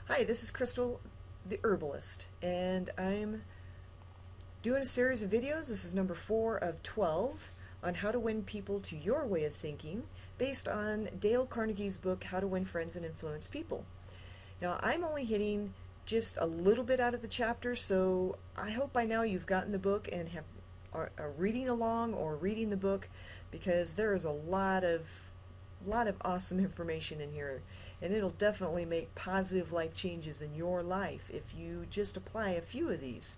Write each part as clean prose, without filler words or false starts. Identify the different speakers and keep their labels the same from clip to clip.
Speaker 1: Hi, this is Crystal, the herbalist, and I'm doing a series of videos. This is number 4 of 12 on how to win people to your way of thinking, based on Dale Carnegie's book, How to Win Friends and Influence People. Now, I'm only hitting just a little bit out of the chapter, so I hope by now you've gotten the book and are reading along or reading the book, because there is a lot of awesome information in here, and it'll definitely make positive life changes in your life if you just apply a few of these.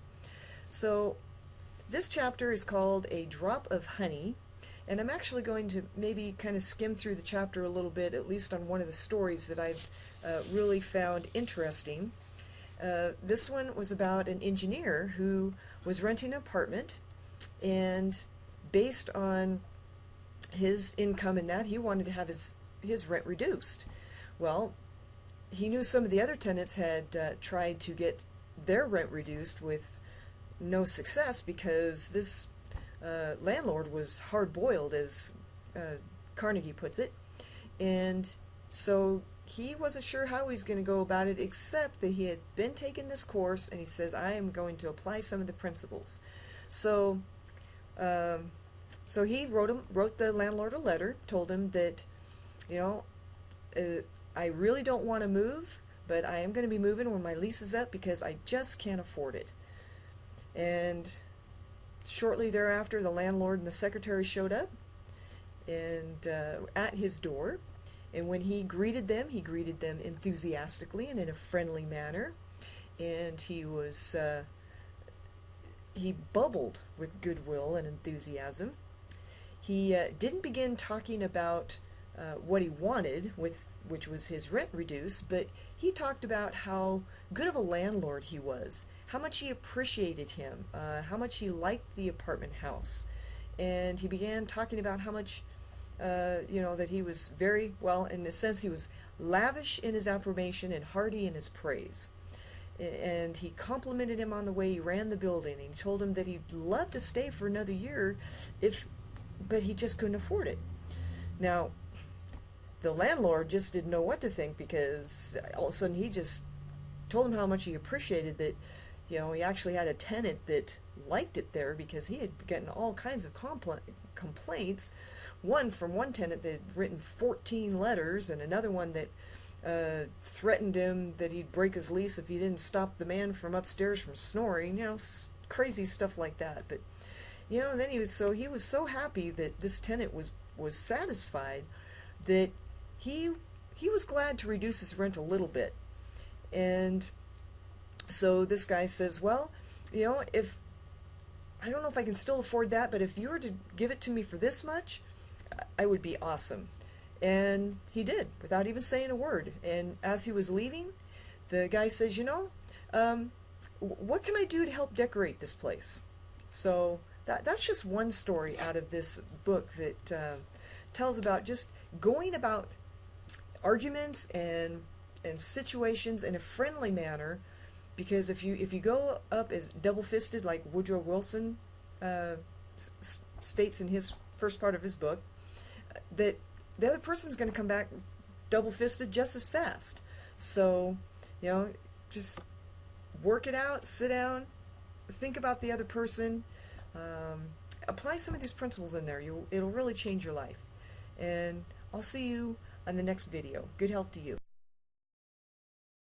Speaker 1: So this chapter is called A Drop of Honey, and I'm actually going to maybe kind of skim through the chapter a little bit, at least on one of the stories that I've really found interesting. This one was about an engineer who was renting an apartment, and based on his income in that, he wanted to have his rent reduced. Well, he knew some of the other tenants had tried to get their rent reduced with no success, because this landlord was hard-boiled, as Carnegie puts it, and so he wasn't sure how he was going to go about it, except that he had been taking this course, and he says, I am going to apply some of the principles. So he wrote the landlord a letter, told him that, you know, I really don't want to move, but I am going to be moving when my lease is up because I just can't afford it. And shortly thereafter, the landlord and the secretary showed up and at his door. And when he greeted them enthusiastically and in a friendly manner. And he bubbled with goodwill and enthusiasm. He didn't begin talking about what he wanted, which was his rent reduced, but he talked about how good of a landlord he was, how much he appreciated him, how much he liked the apartment house. And he began talking about how much, that he was very, well, in a sense, he was lavish in his affirmation and hearty in his praise. And he complimented him on the way he ran the building, and he told him that he'd love to stay for another year but he just couldn't afford it. Now, the landlord just didn't know what to think, because all of a sudden he just told him how much he appreciated that, he actually had a tenant that liked it there, because he had gotten all kinds of complaints. One from one tenant that had written 14 letters, and another one that threatened him that he'd break his lease if he didn't stop the man from upstairs from snoring, crazy stuff like that. But then he was so happy that this tenant was satisfied, that he was glad to reduce his rent a little bit. And so this guy says, well, if I don't know if I can still afford that, but if you were to give it to me for this much, I would be awesome. And he did, without even saying a word. And as he was leaving, the guy says, what can I do to help decorate this place? So that's just one story out of this book that tells about just going about arguments and situations in a friendly manner. Because if you go up as double-fisted, like Woodrow Wilson states in his first part of his book, that the other person's going to come back double-fisted just as fast. So, just work it out, sit down, think about the other person, apply some of these principles in there. It'll really change your life. And I'll see you on the next video. Good health to you.